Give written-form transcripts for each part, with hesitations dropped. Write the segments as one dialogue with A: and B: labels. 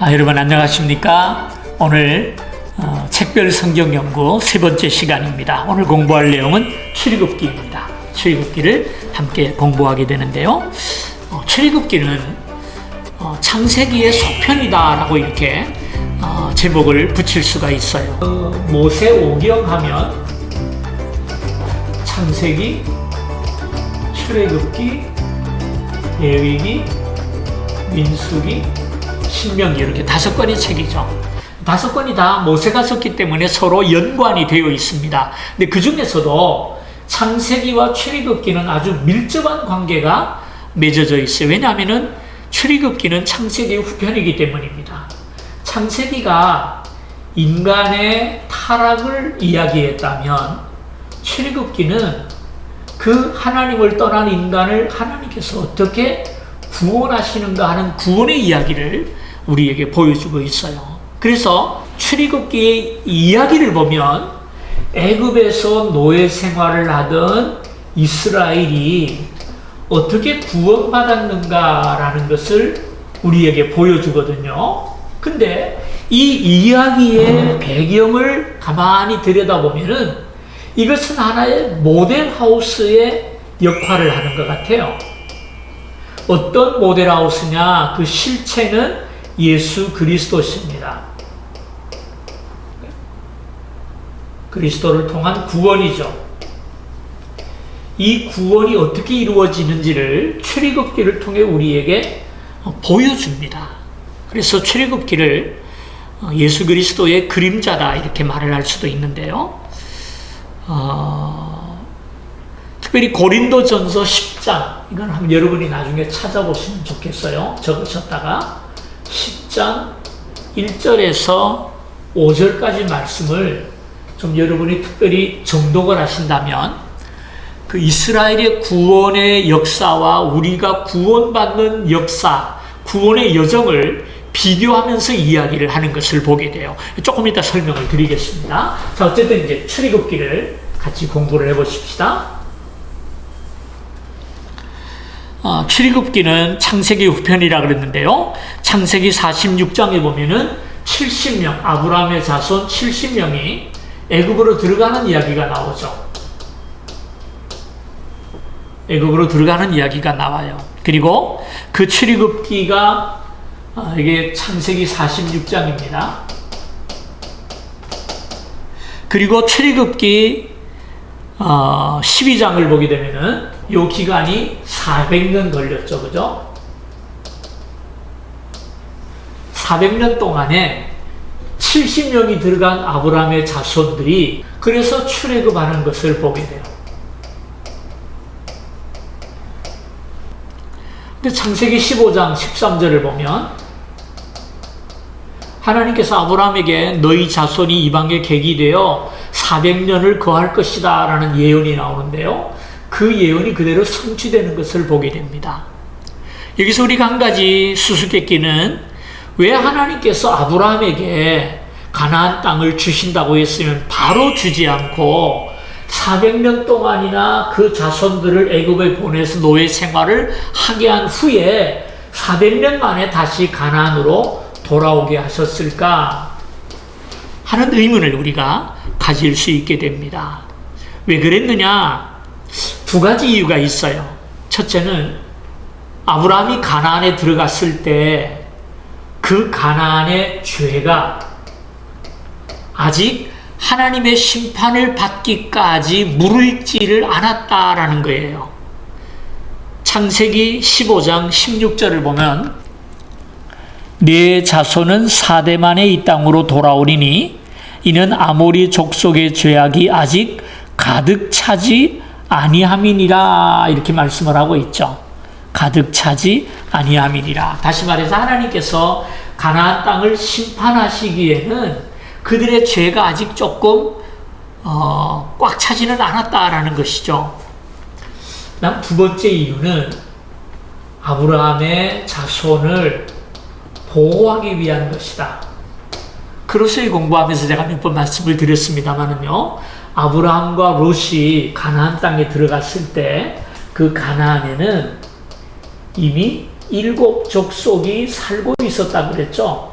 A: 여러분 안녕하십니까? 오늘 책별 성경 연구 세 번째 시간입니다. 오늘 공부할 내용은 출애굽기입니다. 출애굽기를 함께 공부하게 되는데요. 출애굽기는 창세기의 소편이다라고 이렇게 제목을 붙일 수가 있어요. 모세 오경하면 창세기, 출애굽기, 레위기, 민수기, 신명기 이렇게 5권의 책이죠. 5권이 다 모세가 썼기 때문에 서로 연관이 되어 있습니다. 근데 그 중에서도 창세기와 출애굽기는 아주 밀접한 관계가 맺어져 있어요. 왜냐하면 출애굽기는 창세기의 후편이기 때문입니다. 창세기가 인간의 타락을 이야기했다면 출애굽기는 그 하나님을 떠난 인간을 하나님께서 어떻게 구원하시는가 하는 구원의 이야기를 우리에게 보여주고 있어요. 그래서 출애굽기의 이야기를 보면 애굽에서 노예 생활을 하던 이스라엘이 어떻게 구원받았는가라는 것을 우리에게 보여주거든요. 근데 이 이야기의 배경을 가만히 들여다보면은 이것은 하나의 모델하우스의 역할을 하는 것 같아요. 어떤 모델하우스냐? 그 실체는 예수 그리스도십니다. 그리스도를 통한 구원이죠. 이 구원이 어떻게 이루어지는지를 출애굽기를 통해 우리에게 보여줍니다. 그래서 출애굽기를 예수 그리스도의 그림자다 이렇게 말을 할 수도 있는데요. 특별히 고린도전서 10장 이건 한번 여러분이 나중에 찾아보시면 좋겠어요. 적으셨다가 10장 1절에서 5절까지 말씀을 좀 여러분이 특별히 정독을 하신다면 그 이스라엘의 구원의 역사와 우리가 구원받는 역사, 구원의 여정을 비교하면서 이야기를 하는 것을 보게 돼요. 조금 이따 설명을 드리겠습니다. 자, 어쨌든 이제 출애굽기를 같이 공부를 해보십시다. 출애굽기는 창세기 후편이라 그랬는데요. 창세기 46장에 보면은 70명, 아브라함의 자손 70명이 애굽으로 들어가는 이야기가 나오죠. 애굽으로 들어가는 이야기가 나와요. 그리고 그 출애굽기가 이게 창세기 46장입니다. 그리고 출애굽기 12장을 보게 되면은 요 기간이 400년 걸렸죠. 그죠? 400년 동안에 70명이 들어간 아브라함의 자손들이 그래서 출애굽하는 것을 보게 돼요. 근데 창세기 15장 13절을 보면 하나님께서 아브라함에게 너희 자손이 이방에 객이 되어 400년을 거할 것이다 라는 예언이 나오는데요. 그 예언이 그대로 성취되는 것을 보게 됩니다. 여기서 우리가 한 가지 수수께끼는 왜 하나님께서 아브라함에게 가나안 땅을 주신다고 했으면 바로 주지 않고 400년 동안이나 그 자손들을 애굽에 보내서 노예 생활을 하게 한 후에 400년 만에 다시 가나안으로 돌아오게 하셨을까 하는 의문을 우리가 가질 수 있게 됩니다. 왜 그랬느냐? 2가지 이유가 있어요. 첫째는 아브라함이 가나안에 들어갔을 때 그 가나안의 죄가 아직 하나님의 심판을 받기까지 무르익지를 않았다라는 거예요. 창세기 15장 16절을 보면 네 자손은 4대 만에 이 땅으로 돌아오리니 이는 아모리 족속의 죄악이 아직 가득 차지 아니함이니라 이렇게 말씀을 하고 있죠. 가득 차지 아니함이니라. 다시 말해서 하나님께서 가나안 땅을 심판하시기에는 그들의 죄가 아직 조금 꽉 차지는 않았다라는 것이죠. 그다음 2번째 이유는 아브라함의 자손을 보호하기 위한 것이다. 그로서의 공부하면서 제가 몇 번 말씀을 드렸습니다만은요. 아브라함과 롯이 가나안 땅에 들어갔을 때 그 가나안에는 이미 7 족속이 살고 있었다고 그랬죠.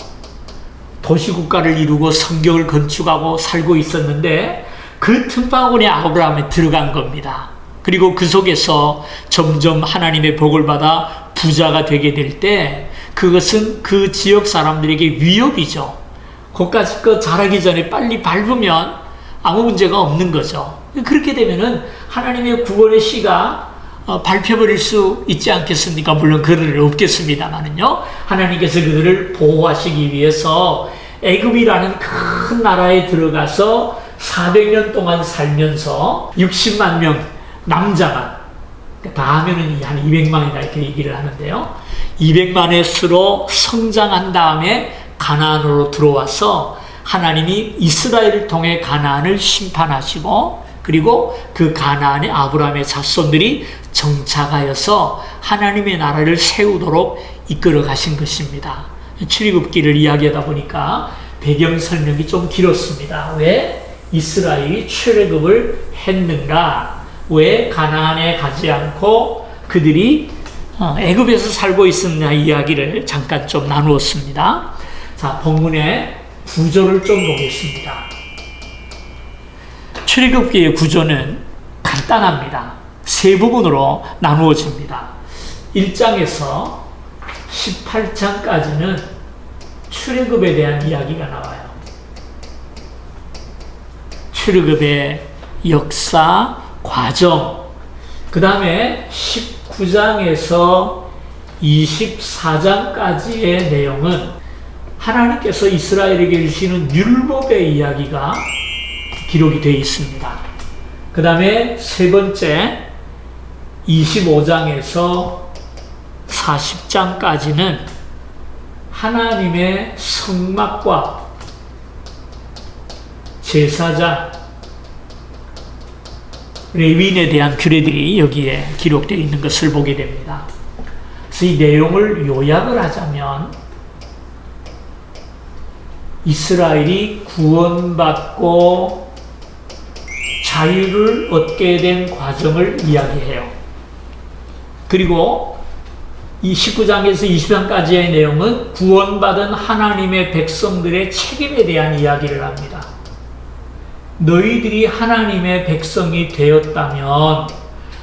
A: 도시국가를 이루고 성경을 건축하고 살고 있었는데 그 틈바구니에 아브라함이 들어간 겁니다. 그리고 그 속에서 점점 하나님의 복을 받아 부자가 되게 될 때 그것은 그 지역 사람들에게 위협이죠. 그까짓 거 자라기 전에 빨리 밟으면 아무 문제가 없는 거죠. 그렇게 되면은 하나님의 구원의 씨가 밟혀버릴 수 있지 않겠습니까? 물론 그럴 일 없겠습니다만은요. 하나님께서 그들을 보호하시기 위해서 애굽이라는 큰 나라에 들어가서 400년 동안 살면서 60만 명 남자만 다 하면은 한 200만이다 이렇게 얘기를 하는데요. 200만의 수로 성장한 다음에 가나안으로 들어와서 하나님이 이스라엘을 통해 가나안을 심판하시고 그리고 그 가나안에 아브라함의 자손들이 정착하여서 하나님의 나라를 세우도록 이끌어 가신 것입니다. 출애굽기를 이야기하다 보니까 배경 설명이 좀 길었습니다. 왜 이스라엘이 출애굽을 했는가? 왜 가나안에 가지 않고 그들이 애굽에서 살고 있었냐 이야기를 잠깐 좀 나누었습니다. 자, 본문의 구조를 좀 보겠습니다. 출애굽기의 구조는 간단합니다. 세 부분으로 나누어집니다. 1장에서 18장까지는 출애굽에 대한 이야기가 나와요. 출애굽의 역사, 과정, 그 다음에 19장에서 24장까지의 내용은 하나님께서 이스라엘에게 주시는 율법의 이야기가 기록이 되어 있습니다. 그 다음에 세 번째 25장에서 40장까지는 하나님의 성막과 제사장, 레위인에 대한 규례들이 여기에 기록되어 있는 것을 보게 됩니다. 그래서 이 내용을 요약을 하자면 이스라엘이 구원받고 자유를 얻게 된 과정을 이야기해요. 그리고 이 19장에서 20장까지의 내용은 구원받은 하나님의 백성들의 책임에 대한 이야기를 합니다. 너희들이 하나님의 백성이 되었다면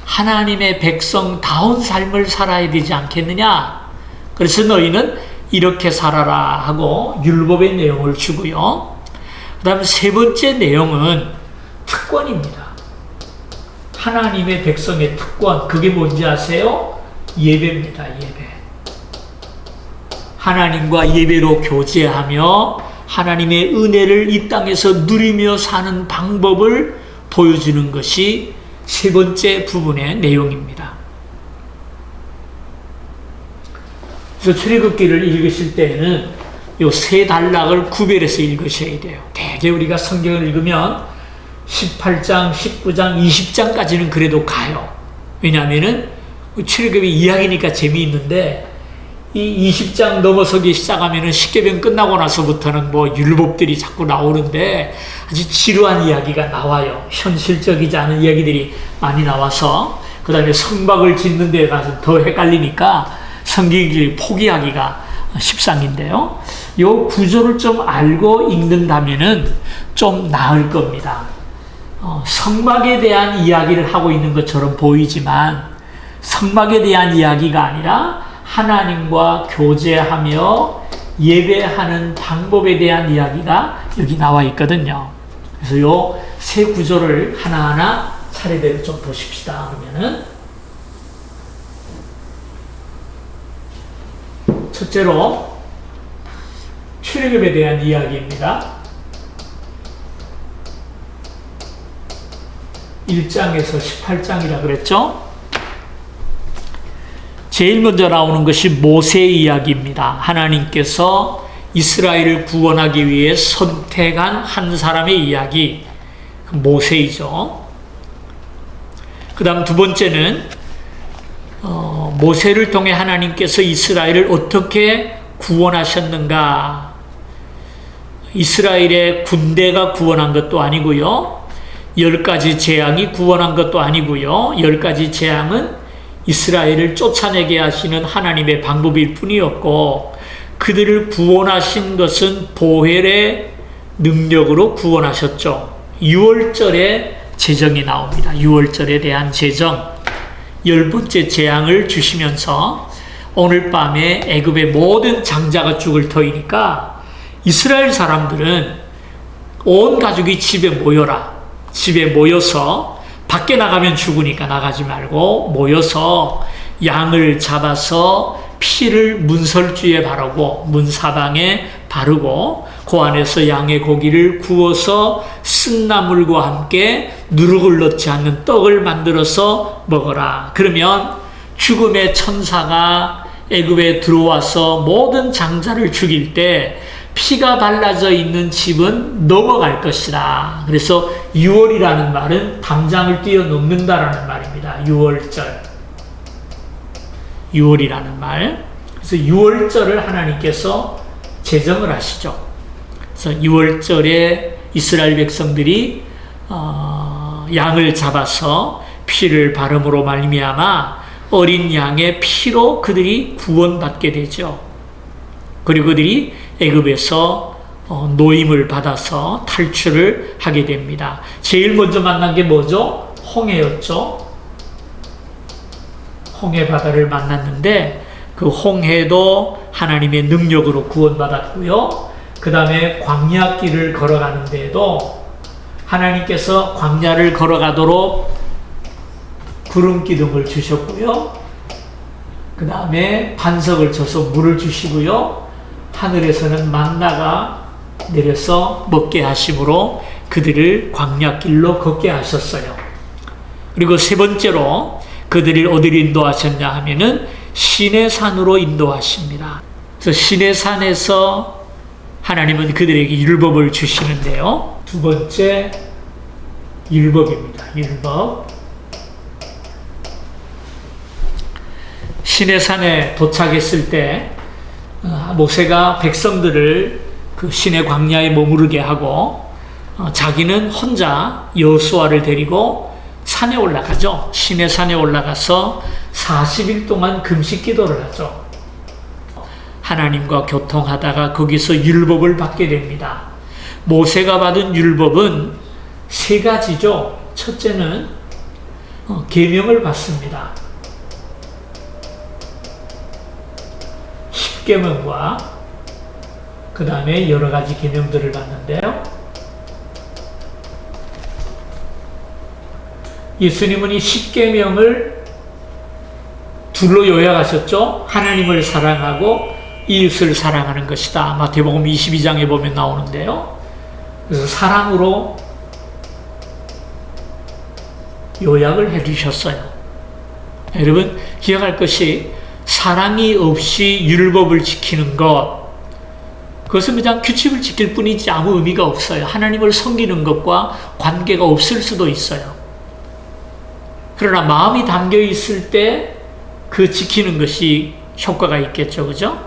A: 하나님의 백성다운 삶을 살아야 되지 않겠느냐? 그래서 너희는 이렇게 살아라 하고 율법의 내용을 주고요. 그 다음에 세 번째 내용은 특권입니다. 하나님의 백성의 특권, 그게 뭔지 아세요? 예배입니다. 예배. 하나님과 예배로 교제하며 하나님의 은혜를 이 땅에서 누리며 사는 방법을 보여주는 것이 세 번째 부분의 내용입니다. 그래서 출애굽기를 읽으실 때에는 이 세 단락을 구별해서 읽으셔야 돼요. 대개 우리가 성경을 읽으면 18장, 19장, 20장까지는 그래도 가요. 왜냐하면은 출애굽이 이야기니까 재미있는데 이 20장 넘어서기 시작하면은 십계명 끝나고 나서부터는 뭐 율법들이 자꾸 나오는데 아주 지루한 이야기가 나와요. 현실적이지 않은 이야기들이 많이 나와서 그 다음에 성막을 짓는 데 가서 더 헷갈리니까 성경을 포기하기가 십상인데요. 이 구조를 좀 알고 읽는다면은 좀 나을 겁니다. 성막에 대한 이야기를 하고 있는 것처럼 보이지만 성막에 대한 이야기가 아니라 하나님과 교제하며 예배하는 방법에 대한 이야기가 여기 나와 있거든요. 그래서 요 세 구조를 하나하나 차례대로 좀 보십시다. 그러면은 첫째로 출애굽에 대한 이야기입니다. 1장에서 18장이라 그랬죠? 제일 먼저 나오는 것이 모세의 이야기입니다. 하나님께서 이스라엘을 구원하기 위해 선택한 한 사람의 이야기, 모세이죠. 그 다음 두 번째는 모세를 통해 하나님께서 이스라엘을 어떻게 구원하셨는가. 이스라엘의 군대가 구원한 것도 아니고요. 10가지 재앙이 구원한 것도 아니고요. 10가지 재앙은 이스라엘을 쫓아내게 하시는 하나님의 방법일 뿐이었고 그들을 구원하신 것은 보혈의 능력으로 구원하셨죠. 6월절에 제정이 나옵니다. 6월절에 대한 제정. 10번째 재앙을 주시면서 오늘 밤에 애굽의 모든 장자가 죽을 터이니까 이스라엘 사람들은 온 가족이 집에 모여라. 집에 모여서 밖에 나가면 죽으니까 나가지 말고 모여서 양을 잡아서 피를 문설주에 바르고 문사방에 바르고 그 안에서 양의 고기를 구워서 쓴나물과 함께 누룩을 넣지 않는 떡을 만들어서 먹어라. 그러면 죽음의 천사가 애굽에 들어와서 모든 장자를 죽일 때 피가 발라져 있는 집은 넘어갈 것이다. 그래서 6월이라는 말은 담장을 뛰어넘는다라는 말입니다. 6월절. 6월이라는 말. 그래서 6월절을 하나님께서 제정을 하시죠. 그래서 6월절에 이스라엘 백성들이 양을 잡아서 피를 바름으로 말미암아 어린 양의 피로 그들이 구원받게 되죠. 그리고 그들이 애굽에서 노임을 받아서 탈출을 하게 됩니다. 제일 먼저 만난 게 뭐죠? 홍해였죠. 홍해 바다를 만났는데 그 홍해도 하나님의 능력으로 구원받았고요. 그 다음에 광야길을 걸어가는데도 하나님께서 광야를 걸어가도록 구름 기둥을 주셨고요. 그 다음에 반석을 쳐서 물을 주시고요. 하늘에서는 만나가 내려서 먹게 하심으로 그들을 광야길로 걷게 하셨어요. 그리고 세 번째로 그들을 어디로 인도하셨냐 하면은 시내산으로 인도하십니다. 그래서 시내산에서 하나님은 그들에게 율법을 주시는데요. 두 번째 율법입니다. 율법. 시내산에 도착했을 때 모세가 백성들을 그 시내 광야에 머무르게 하고 자기는 혼자 여호수아를 데리고 산에 올라가죠. 시내산에 올라가서 40일 동안 금식 기도를 하죠. 하나님과 교통하다가 거기서 율법을 받게 됩니다. 모세가 받은 율법은 세 가지죠. 첫째는 계명을 받습니다. 십계명과 그 다음에 여러 가지 계명들을 받는데요. 예수님은 이 십계명을 둘로 요약하셨죠. 하나님을 사랑하고 이웃을 사랑하는 것이다. 마태복음 22장에 보면 나오는데요. 그래서 사랑으로 요약을 해주셨어요. 여러분 기억할 것이 사랑이 없이 율법을 지키는 것, 그것은 그냥 규칙을 지킬 뿐이지 아무 의미가 없어요. 하나님을 섬기는 것과 관계가 없을 수도 있어요. 그러나 마음이 담겨 있을 때 그 지키는 것이 효과가 있겠죠. 그죠?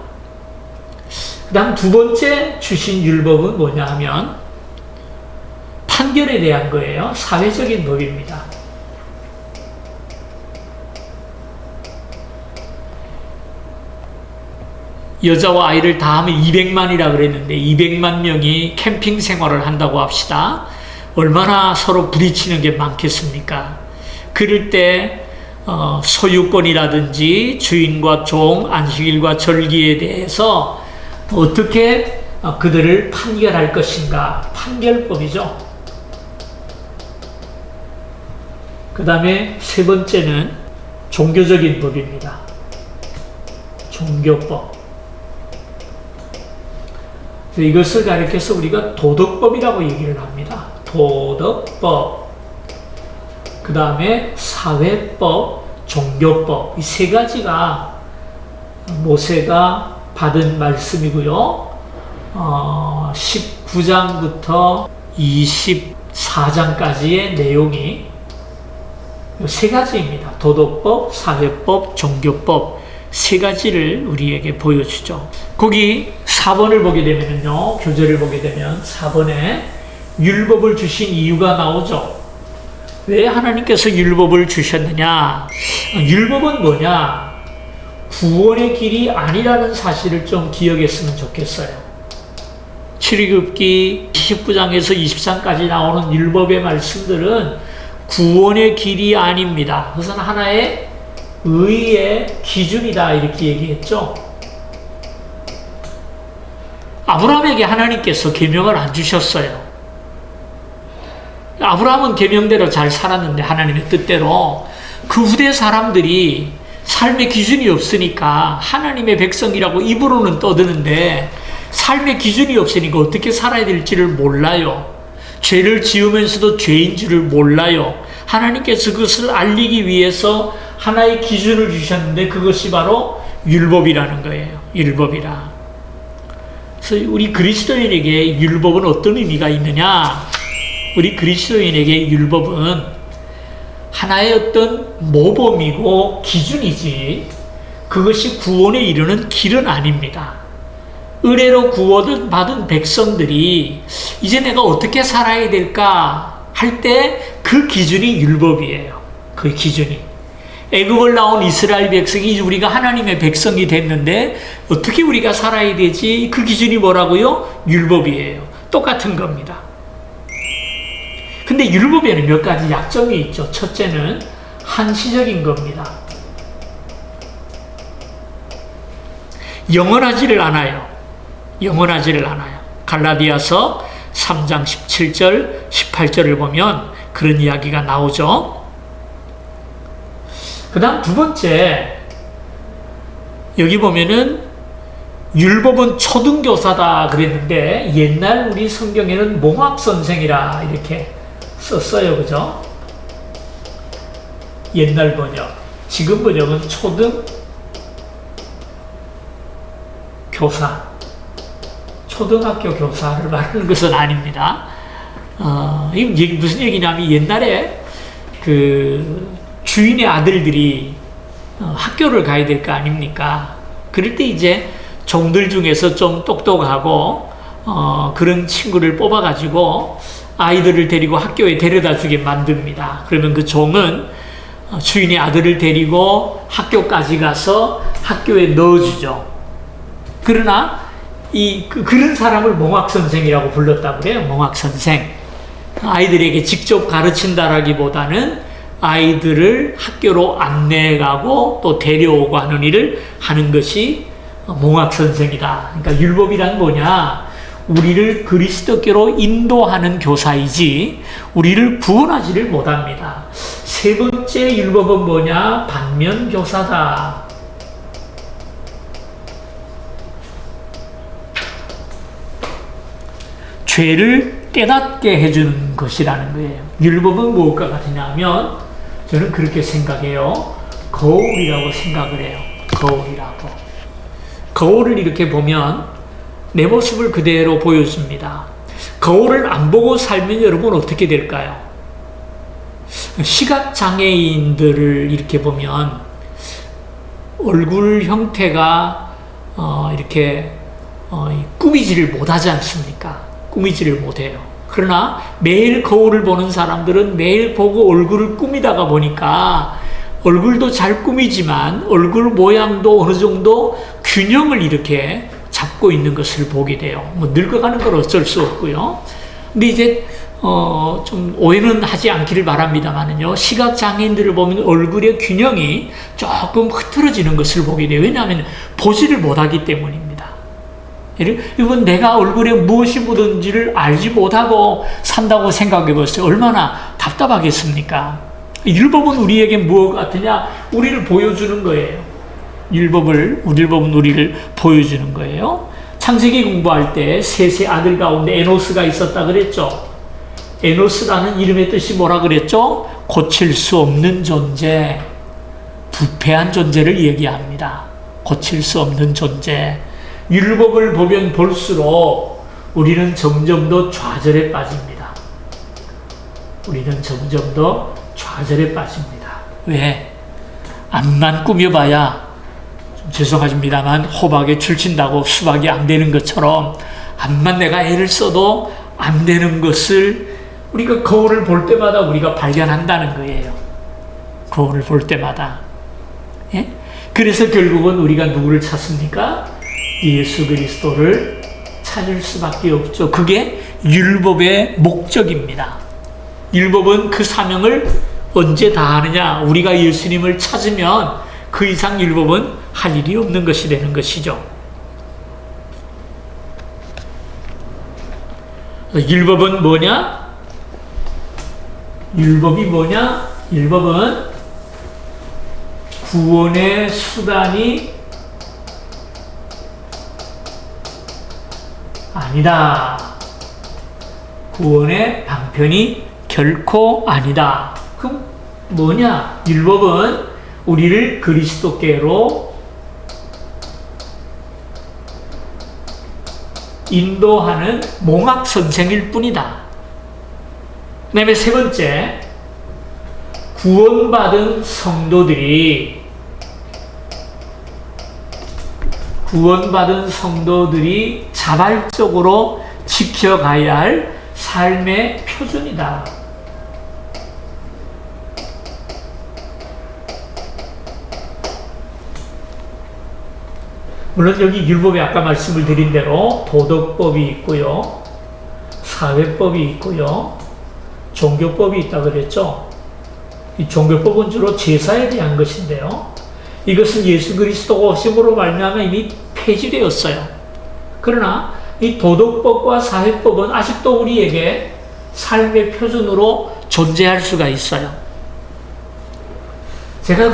A: 그 다음 두 번째 주신 율법은 뭐냐 하면 판결에 대한 거예요. 사회적인 법입니다. 여자와 아이를 다 하면 200만이라 그랬는데 200만 명이 캠핑 생활을 한다고 합시다. 얼마나 서로 부딪히는 게 많겠습니까? 그럴 때 소유권이라든지 주인과 종, 안식일과 절기에 대해서 어떻게 그들을 판결할 것인가, 판결법이죠. 그 다음에 세 번째는 종교적인 법입니다. 종교법. 이것을 가리켜서 우리가 도덕법이라고 얘기를 합니다. 도덕법. 그 다음에 사회법, 종교법. 이 세 가지가 모세가 받은 말씀이고요. 19장부터 24장까지의 내용이 세 가지입니다. 도덕법, 사회법, 종교법. 세 가지를 우리에게 보여주죠. 거기 4번을 보게 되면요, 교재를 보게 되면 4번에 율법을 주신 이유가 나오죠. 왜 하나님께서 율법을 주셨느냐? 율법은 뭐냐? 구원의 길이 아니라는 사실을 좀 기억했으면 좋겠어요. 출애굽기 19장에서 20장까지 나오는 율법의 말씀들은 구원의 길이 아닙니다. 그것은 하나의 의의 기준이다 이렇게 얘기했죠. 아브라함에게 하나님께서 계명을 안 주셨어요. 아브라함은 계명대로 잘 살았는데 하나님의 뜻대로 그 후대 사람들이 삶의 기준이 없으니까 하나님의 백성이라고 입으로는 떠드는데 삶의 기준이 없으니까 어떻게 살아야 될지를 몰라요. 죄를 지으면서도 죄인 줄을 몰라요. 하나님께서 그것을 알리기 위해서 하나의 기준을 주셨는데 그것이 바로 율법이라는 거예요. 율법이라. 그래서 우리 그리스도인에게 율법은 어떤 의미가 있느냐? 우리 그리스도인에게 율법은 하나의 어떤 모범이고 기준이지 그것이 구원에 이르는 길은 아닙니다. 은혜로 구원받은 백성들이 이제 내가 어떻게 살아야 될까 할 때 그 기준이 율법이에요. 그 기준이. 애굽을 나온 이스라엘 백성이 이제 우리가 하나님의 백성이 됐는데 어떻게 우리가 살아야 되지? 그 기준이 뭐라고요? 율법이에요. 똑같은 겁니다. 근데 율법에는 몇 가지 약점이 있죠. 첫째는 한시적인 겁니다. 영원하지를 않아요. 영원하지를 않아요. 갈라디아서 3장 17절, 18절을 보면 그런 이야기가 나오죠. 그 다음 두 번째, 여기 보면은 율법은 초등교사다 그랬는데 옛날 우리 성경에는 몽학선생이라 이렇게 썼어요. 그죠? 옛날 번역. 지금 번역은 초등교사. 초등학교 교사를 말하는 것은 아닙니다. 이게 무슨 얘기냐면 옛날에 그 주인의 아들들이 학교를 가야 될 거 아닙니까? 그럴 때 이제 종들 중에서 좀 똑똑하고 그런 친구를 뽑아가지고 아이들을 데리고 학교에 데려다 주게 만듭니다. 그러면 그 종은 주인의 아들을 데리고 학교까지 가서 학교에 넣어주죠. 그러나 그런 사람을 몽학선생이라고 불렀다고 그래요. 몽학선생. 아이들에게 직접 가르친다라기보다는 아이들을 학교로 안내가고 또 데려오고 하는 일을 하는 것이 몽학선생이다. 그러니까 율법이란 뭐냐? 우리를 그리스도께로 인도하는 교사이지 우리를 구원하지를 못합니다. 세 번째 율법은 뭐냐? 반면교사다. 죄를 깨닫게 해주는 것이라는 거예요. 율법은 무엇과 같으냐 하면 저는 그렇게 생각해요. 거울이라고 생각을 해요. 거울이라고. 거울을 이렇게 보면 내 모습을 그대로 보여줍니다. 거울을 안 보고 살면 여러분 어떻게 될까요? 시각장애인들을 이렇게 보면 얼굴 형태가 이렇게 꾸미지를 못하지 않습니까? 꾸미지를 못해요. 그러나 매일 거울을 보는 사람들은 매일 보고 얼굴을 꾸미다가 보니까 얼굴도 잘 꾸미지만 얼굴 모양도 어느 정도 균형을 이렇게 잡고 있는 것을 보게 돼요. 뭐 늙어가는 건 어쩔 수 없고요. 근데 이제 좀 오해는 하지 않기를 바랍니다만은요. 시각장애인들을 보면 얼굴의 균형이 조금 흐트러지는 것을 보게 돼요. 왜냐하면 보지를 못하기 때문입니다. 이건 내가 얼굴에 무엇이 묻은지를 알지 못하고 산다고 생각해 보세요. 얼마나 답답하겠습니까? 율법은 우리에게 무엇 같으냐? 우리를 보여주는 거예요. 율법은 우리를 보여주는 거예요. 창세기 공부할 때 셋의 아들 가운데 에노스가 있었다 그랬죠. 에노스라는 이름의 뜻이 뭐라 그랬죠? 고칠 수 없는 존재, 부패한 존재를 얘기합니다. 고칠 수 없는 존재. 율법을 보면 볼수록 우리는 점점 더 좌절에 빠집니다. 우리는 점점 더 좌절에 빠집니다. 왜? 앞만 꾸며봐야, 좀 죄송하십니다만, 호박에 줄친다고 수박이 안 되는 것처럼 앞만 내가 애를 써도 안 되는 것을 우리가 거울을 볼 때마다 우리가 발견한다는 거예요. 거울을 볼 때마다. 예? 그래서 결국은 우리가 누구를 찾습니까? 예수 그리스도를 찾을 수밖에 없죠. 그게 율법의 목적입니다. 율법은 그 사명을 언제 다하느냐? 우리가 예수님을 찾으면 그 이상 율법은 할 일이 없는 것이 되는 것이죠. 율법은 뭐냐? 율법이 뭐냐? 율법은 구원의 수단이 아니다. 구원의 방편이 결코 아니다. 그럼 뭐냐? 율법은 우리를 그리스도께로 인도하는 몽학 선생일 뿐이다. 그 다음에 세 번째, 구원받은 성도들이 자발적으로 지켜가야 할 삶의 표준이다. 물론 여기 율법에 아까 말씀을 드린 대로 도덕법이 있고요, 사회법이 있고요, 종교법이 있다고 그랬죠. 이 종교법은 주로 제사에 대한 것인데요, 이것은 예수 그리스도가 오심으로 말미암아 이미 폐지되었어요. 그러나 이 도덕법과 사회법은 아직도 우리에게 삶의 표준으로 존재할 수가 있어요. 제가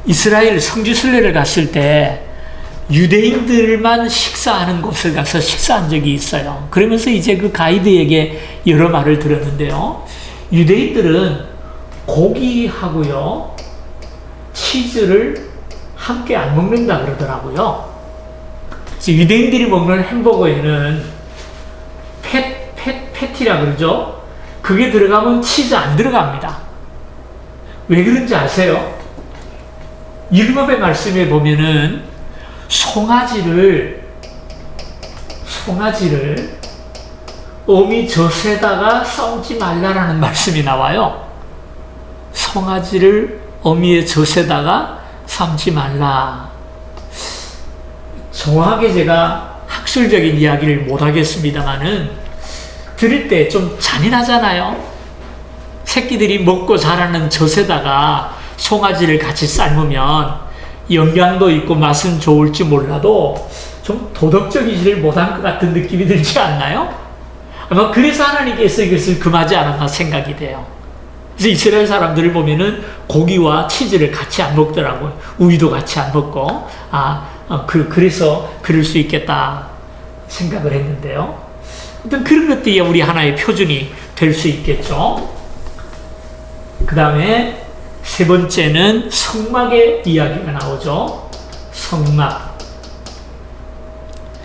A: 이스라엘 성지순례를 갔을 때 유대인들만 식사하는 곳을 가서 식사한 적이 있어요. 그러면서 이제 그 가이드에게 여러 말을 들었는데요, 유대인들은 고기하고요 치즈를 함께 안 먹는다 그러더라고요. 그래서 유대인들이 먹는 햄버거에는 패티라 그러죠. 그게 들어가면 치즈 안 들어갑니다. 왜 그런지 아세요? 율법의 말씀에 보면은 송아지를 어미 젖에다가 싸우지 말라라는 말씀이 나와요. 송아지를 어미의 젖에다가 삶지 말라. 정확하게 제가 학술적인 이야기를 못하겠습니다만은 들을 때 좀 잔인하잖아요. 새끼들이 먹고 자라는 젖에다가 송아지를 같이 삶으면 영양도 있고 맛은 좋을지 몰라도 좀 도덕적이지를 못한 것 같은 느낌이 들지 않나요? 아마 그래서 하나님께서 이것을 금하지 않았나 생각이 돼요. 그래서 이스라엘 사람들을 보면은 고기와 치즈를 같이 안 먹더라고요. 우유도 같이 안 먹고, 그래서 그럴 수 있겠다 생각을 했는데요. 어떤 그런 것들이 우리 하나의 표준이 될 수 있겠죠. 그 다음에 세 번째는 성막의 이야기가 나오죠. 성막.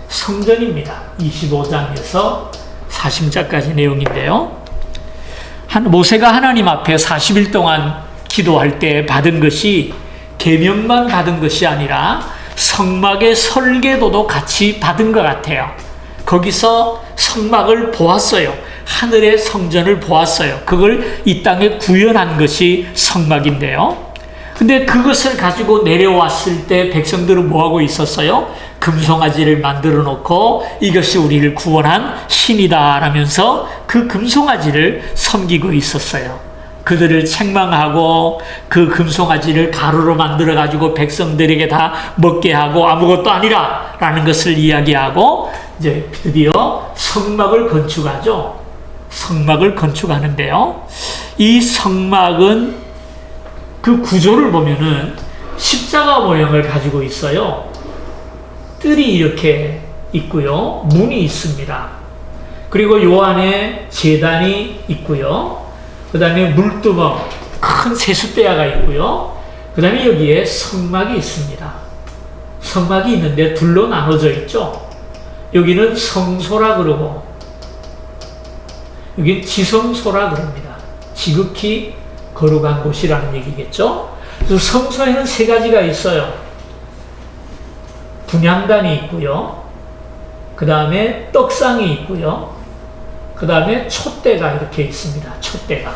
A: 성전입니다. 25장에서 40장까지 내용인데요. 모세가 하나님 앞에 40일 동안 기도할 때 받은 것이 계명만 받은 것이 아니라 성막의 설계도도 같이 받은 것 같아요. 거기서 성막을 보았어요. 하늘의 성전을 보았어요. 그걸 이 땅에 구현한 것이 성막인데요. 근데 그것을 가지고 내려왔을 때 백성들은 뭐하고 있었어요? 금송아지를 만들어 놓고 이것이 우리를 구원한 신이다 라면서 그 금송아지를 섬기고 있었어요. 그들을 책망하고 그 금송아지를 가루로 만들어 가지고 백성들에게 다 먹게 하고 아무것도 아니라 라는 것을 이야기하고 이제 드디어 성막을 건축하죠. 성막을 건축하는데요, 이 성막은 그 구조를 보면은 십자가 모양을 가지고 있어요. 뜰이 이렇게 있고요, 문이 있습니다. 그리고 요 안에 제단이 있고요, 그 다음에 물두멍, 큰 세숫대야가 있고요, 그 다음에 여기에 성막이 있습니다. 성막이 있는데 둘로 나눠져 있죠. 여기는 성소라 그러고 여기는 지성소라 그럽니다. 지극히 거룩한 곳이라는 얘기겠죠. 그래서 성소에는 세 가지가 있어요. 분향단이 있고요, 그 다음에 떡상이 있고요, 그 다음에 촛대가 이렇게 있습니다. 촛대가.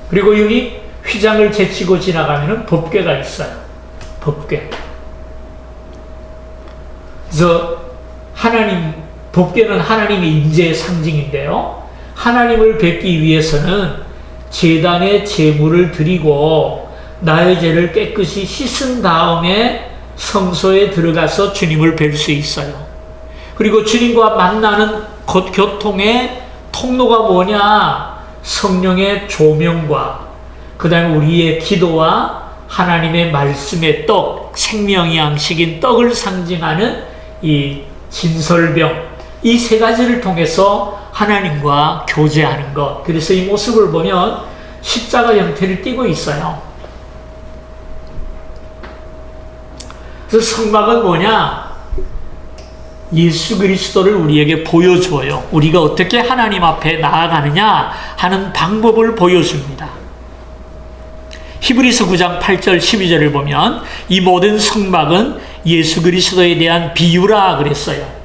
A: 그리고 여기 휘장을 제치고 지나가면은 법궤가 있어요. 법궤. 그래서 법궤는 하나님의 임재의 상징인데요. 하나님을 뵙기 위해서는 제단에 제물을 드리고 나의 죄를 깨끗이 씻은 다음에 성소에 들어가서 주님을 뵐 수 있어요. 그리고 주님과 만나는 교통의 통로가 뭐냐? 성령의 조명과 그 다음에 우리의 기도와 하나님의 말씀의 떡, 생명의 양식인 떡을 상징하는 이 진설병, 이 세 가지를 통해서 하나님과 교제하는 것. 그래서 이 모습을 보면 십자가 형태를 띠고 있어요. 그래서 성막은 뭐냐? 예수 그리스도를 우리에게 보여줘요. 우리가 어떻게 하나님 앞에 나아가느냐 하는 방법을 보여줍니다. 히브리서 9장 8절 12절을 보면 이 모든 성막은 예수 그리스도에 대한 비유라 그랬어요.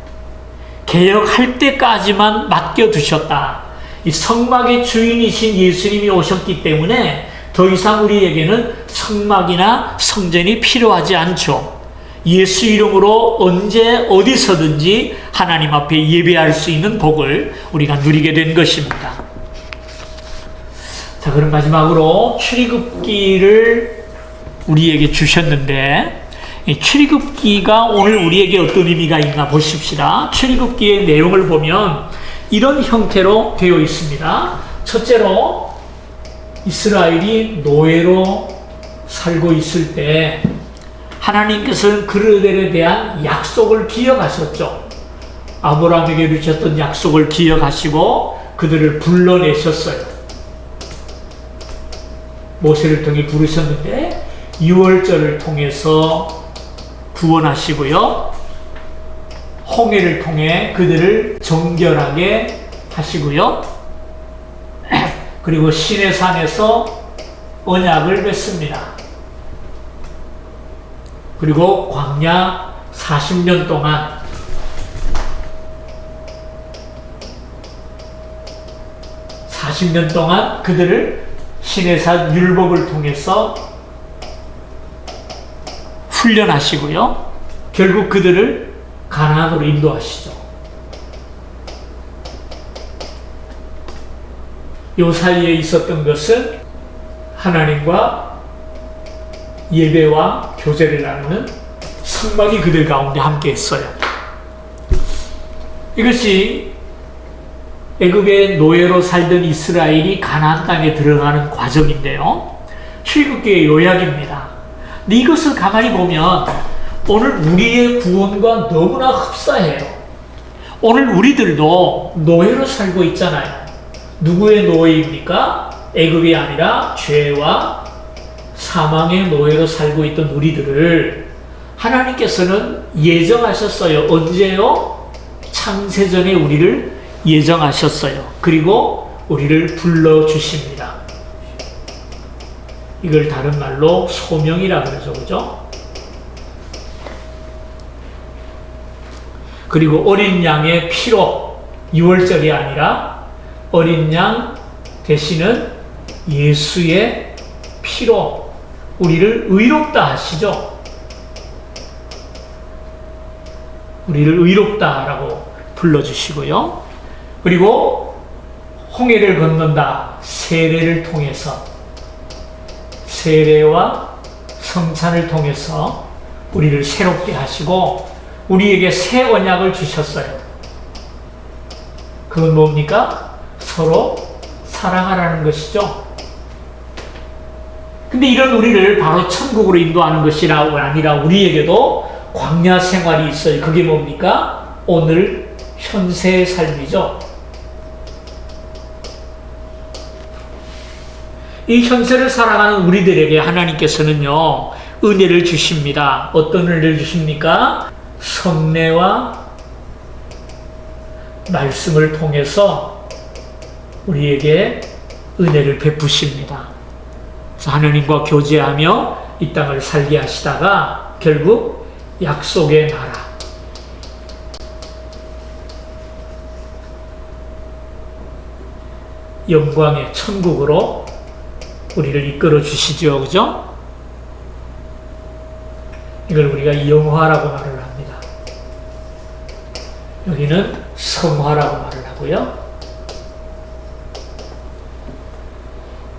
A: 개혁할 때까지만 맡겨두셨다. 이 성막의 주인이신 예수님이 오셨기 때문에 더 이상 우리에게는 성막이나 성전이 필요하지 않죠. 예수 이름으로 언제 어디서든지 하나님 앞에 예배할 수 있는 복을 우리가 누리게 된 것입니다. 자, 그럼 마지막으로 출애굽기를 우리에게 주셨는데 이 출애굽기가 오늘 우리에게 어떤 의미가 있나 보십시다. 출애굽기의 내용을 보면 이런 형태로 되어 있습니다. 첫째로 이스라엘이 노예로 살고 있을 때 하나님께서는 그들에 대한 약속을 기억하셨죠. 아브라함에게 주셨던 약속을 기억하시고 그들을 불러내셨어요. 모세를 통해 부르셨는데 유월절을 통해서 구원하시고요. 홍해를 통해 그들을 정결하게 하시고요. 그리고 시내산에서 언약을 맺습니다. 그리고 광야 40년 동안 그들을 시내산 율법을 통해서 훈련하시고요. 결국 그들을 가나안으로 인도하시죠. 요 사이에 있었던 것은 하나님과 예배와 교제를 나누는 성막이 그들 가운데 함께 했어요. 이것이 애굽의 노예로 살던 이스라엘이 가나안 땅에 들어가는 과정인데요. 출애굽기의 요약입니다. 근데 이것을 가만히 보면 오늘 우리의 구원과 너무나 흡사해요. 오늘 우리들도 노예로 살고 있잖아요. 누구의 노예입니까? 애굽이 아니라 죄와 사망의 노예로 살고 있던 우리들을 하나님께서는 예정하셨어요. 언제요? 창세전에 우리를 예정하셨어요. 그리고 우리를 불러주십니다. 이걸 다른 말로 소명이라 그러죠. 그죠? 그리고 어린 양의 피로, 유월절이 아니라 어린 양 대신은 예수의 피로 우리를 의롭다 하시죠. 우리를 의롭다라고 불러주시고요. 그리고 홍해를 건넌다. 세례를 통해서, 세례와 성찬을 통해서 우리를 새롭게 하시고 우리에게 새 언약을 주셨어요. 그건 뭡니까? 서로 사랑하라는 것이죠. 근데 이런 우리를 바로 천국으로 인도하는 것이 아니라 우리에게도 광야 생활이 있어요. 그게 뭡니까? 오늘 현세의 삶이죠. 이 현세를 살아가는 우리들에게 하나님께서는요, 은혜를 주십니다. 어떤 은혜를 주십니까? 성례와 말씀을 통해서 우리에게 은혜를 베푸십니다. 그래서 하나님과 교제하며 이 땅을 살게 하시다가 결국 약속의 나라, 영광의 천국으로 우리를 이끌어 주시죠. 그죠? 이걸 우리가 영화라고 말을 합니다. 여기는 성화라고 말을 하고요.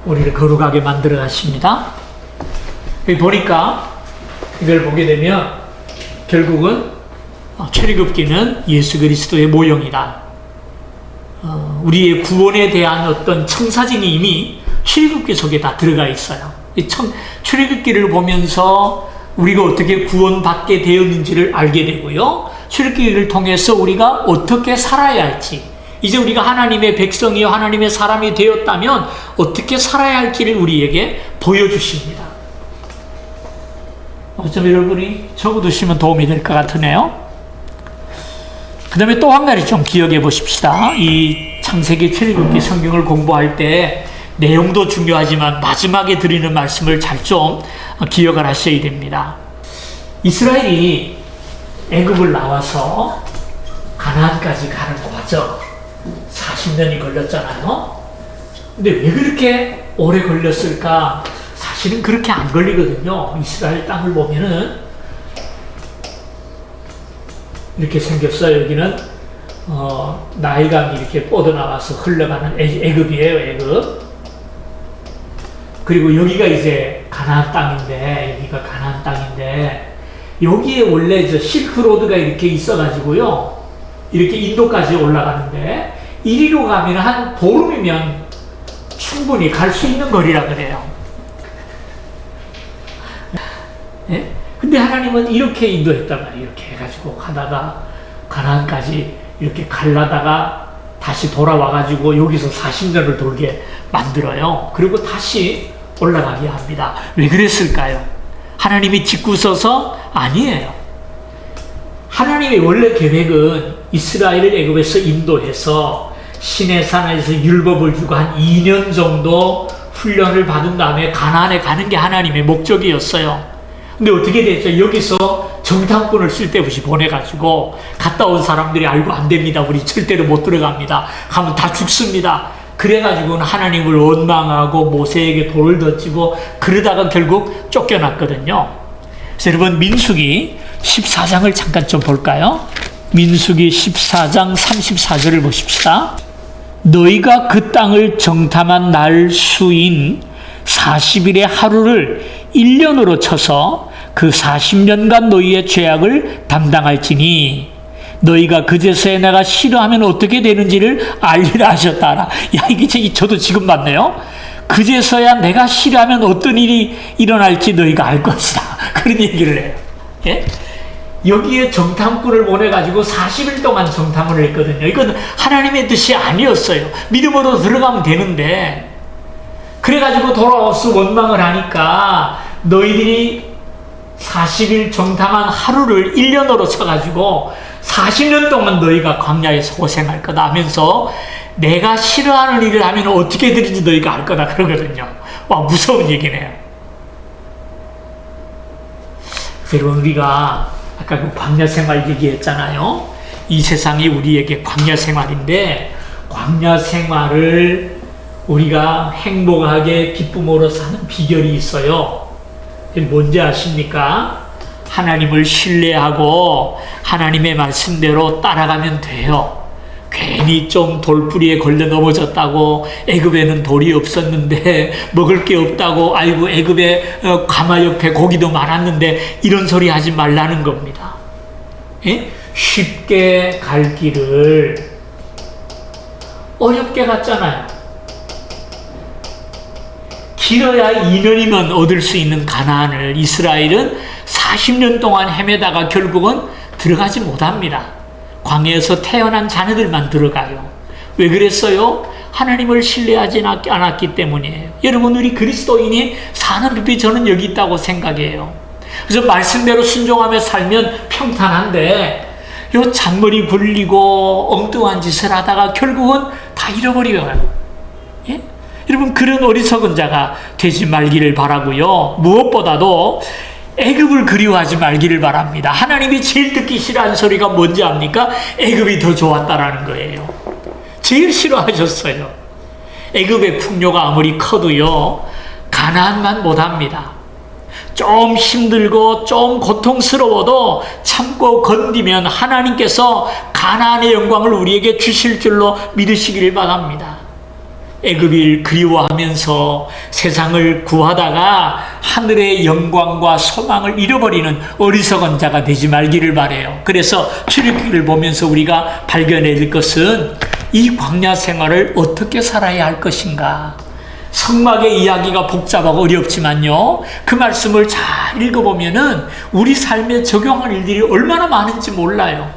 A: 우리를 거룩하게 만들어 가십니다. 여기 보니까 이걸 보게 되면 결국은 출애굽기는 예수 그리스도의 모형이다. 우리의 구원에 대한 어떤 청사진이 이미 출애굽기 속에 다 들어가 있어요. 출애굽기를 보면서 우리가 어떻게 구원받게 되었는지를 알게 되고요. 출애굽기를 통해서 우리가 어떻게 살아야 할지, 이제 우리가 하나님의 백성이요 하나님의 사람이 되었다면 어떻게 살아야 할지를 우리에게 보여주십니다. 좀 여러분이 적어두시면 도움이 될 것 같으네요. 그 다음에 또 한 가지 좀 기억해 보십시다. 이 창세기 출애굽기 성경을 공부할 때 내용도 중요하지만 마지막에 드리는 말씀을 잘 좀 기억을 하셔야 됩니다. 이스라엘이 애굽을 나와서 가나안까지 가는 과정 40년이 걸렸잖아요. 근데 왜 그렇게 오래 걸렸을까? 사실은 그렇게 안 걸리거든요. 이스라엘 땅을 보면은 이렇게 생겼어요. 여기는 나일강이 이렇게 뻗어나와서 흘러가는 애굽이에요. 애굽. 그리고 여기가 이제 가나안 땅인데, 여기가 가나안 땅인데, 여기에 원래 저 실크로드가 이렇게 있어가지고요, 이렇게 인도까지 올라가는데, 이리로 가면 한 보름이면 충분히 갈 수 있는 거리라 그래요. 예? 근데 하나님은 이렇게 인도했단 말이에요. 이렇게 해가지고 가다가 가나안까지 이렇게 갈라다가 다시 돌아와가지고 여기서 40년을 돌게 만들어요. 그리고 다시 올라가게 합니다. 왜 그랬을까요? 하나님이 짓궂어서? 아니에요. 하나님의 원래 계획은 이스라엘을 애굽에서 인도해서 시내산에서 율법을 주고 한 2년 정도 훈련을 받은 다음에 가나안에 가는 게 하나님의 목적이었어요. 근데 어떻게 됐죠? 여기서 정탐꾼을 쓸데없이 보내가지고 갔다 온 사람들이 알고 안 됩니다. 우리 절대로 못 들어갑니다. 가면 다 죽습니다. 그래가지고는 하나님을 원망하고 모세에게 돌을 던지고 그러다가 결국 쫓겨났거든요. 그래서 여러분 민수기 14장을 잠깐 좀 볼까요? 민수기 14장 34절을 보십시다. 너희가 그 땅을 정탐한 날 수인 40일의 하루를 1년으로 쳐서 그 40년간 너희의 죄악을 담당할지니 너희가 그제서야 내가 싫어하면 어떻게 되는지를 알리라 하셨다라. 야, 이게 저도 지금 봤네요. 그제서야 내가 싫어하면 어떤 일이 일어날지 너희가 알 것이다. 그런 얘기를 해요. 예? 여기에 정탐꾼을 보내가지고 40일 동안 정탐을 했거든요. 이건 하나님의 뜻이 아니었어요. 믿음으로 들어가면 되는데, 그래가지고 돌아와서 원망을 하니까 너희들이 40일 정탐한 하루를 1년으로 쳐가지고 40년 동안 너희가 광야에서 고생할 거다 하면서 내가 싫어하는 일을 하면 어떻게 되는지 너희가 알 거다 그러거든요. 와, 무서운 얘기네요. 여러분, 우리가 아까 그 광야 생활 얘기했잖아요. 이 세상이 우리에게 광야 생활인데, 광야 생활을 우리가 행복하게 기쁨으로 사는 비결이 있어요. 뭔지 아십니까? 하나님을 신뢰하고 하나님의 말씀대로 따라가면 돼요. 괜히 좀 돌뿌리에 걸려 넘어졌다고, 애굽에는 돌이 없었는데 먹을 게 없다고, 아이고 애굽에 가마 옆에 고기도 많았는데, 이런 소리 하지 말라는 겁니다. 예? 쉽게 갈 길을 어렵게 갔잖아요. 길어야 2년이면 얻을 수 있는 가나안을 이스라엘은 40년 동안 헤매다가 결국은 들어가지 못합니다. 광야에서 태어난 자녀들만 들어가요. 왜 그랬어요? 하나님을 신뢰하지 않았기 때문이에요. 여러분, 우리 그리스도인이 사는 법이 저는 여기 있다고 생각해요. 그래서 말씀대로 순종하며 살면 평탄한데, 요 잔머리 굴리고 엉뚱한 짓을 하다가 결국은 다 잃어버려요. 예? 여러분, 그런 어리석은 자가 되지 말기를 바라고요. 무엇보다도 애굽을 그리워하지 말기를 바랍니다. 하나님이 제일 듣기 싫어하는 소리가 뭔지 압니까? 애굽이 더 좋았다라는 거예요. 제일 싫어하셨어요. 애굽의 풍요가 아무리 커도요, 가난만 못합니다. 좀 힘들고 좀 고통스러워도 참고 건디면 하나님께서 가나안의 영광을 우리에게 주실 줄로 믿으시기를 바랍니다. 애굽을 그리워하면서 세상을 구하다가 하늘의 영광과 소망을 잃어버리는 어리석은 자가 되지 말기를 바라요. 그래서 출애굽기를 보면서 우리가 발견해야 할 것은 이 광야 생활을 어떻게 살아야 할 것인가. 성막의 이야기가 복잡하고 어렵지만요, 그 말씀을 잘 읽어보면은 우리 삶에 적용할 일들이 얼마나 많은지 몰라요.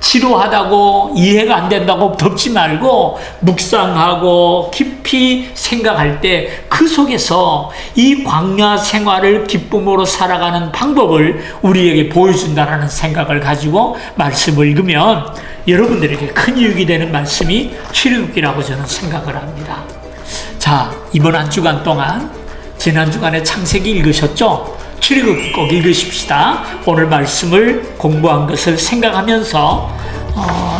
A: 지루하다고 이해가 안 된다고 덮지 말고 묵상하고 깊이 생각할 때 그 속에서 이 광야 생활을 기쁨으로 살아가는 방법을 우리에게 보여준다는 생각을 가지고 말씀을 읽으면 여러분들에게 큰 유익이 되는 말씀이 출애굽기라고 저는 생각을 합니다. 자, 이번 한 주간 동안 지난 주간에 창세기 읽으셨죠? 출애굽기 꼭 읽으십시다. 오늘 말씀을 공부한 것을 생각하면서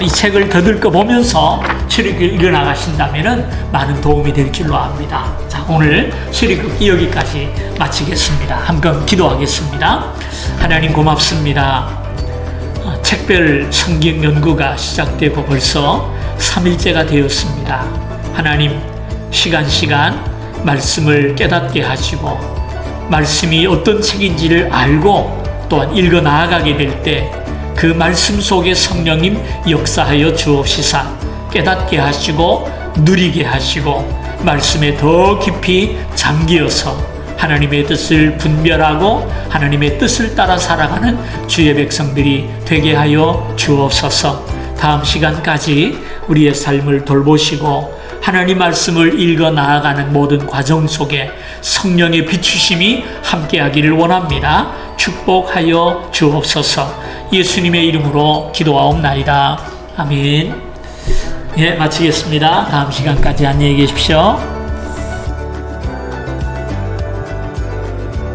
A: 이 책을 더듬어 보면서 출애굽기를 읽어나가신다면 많은 도움이 될 줄로 압니다. 자, 오늘 출애굽기 여기까지 마치겠습니다. 한번 기도하겠습니다. 하나님 고맙습니다. 책별 성경 연구가 시작되고 벌써 3일째가 되었습니다. 하나님, 시간 말씀을 깨닫게 하시고 말씀이 어떤 책인지를 알고 또한 읽어 나아가게 될 때 그 말씀 속에 성령님 역사하여 주옵시사 깨닫게 하시고 누리게 하시고 말씀에 더 깊이 잠기어서 하나님의 뜻을 분별하고 하나님의 뜻을 따라 살아가는 주의 백성들이 되게 하여 주옵소서. 다음 시간까지 우리의 삶을 돌보시고 하나님 말씀을 읽어 나아가는 모든 과정 속에 성령의 비추심이 함께하기를 원합니다. 축복하여 주옵소서. 예수님의 이름으로 기도하옵나이다. 아멘. 예, 마치겠습니다. 다음 시간까지 안녕히 계십시오.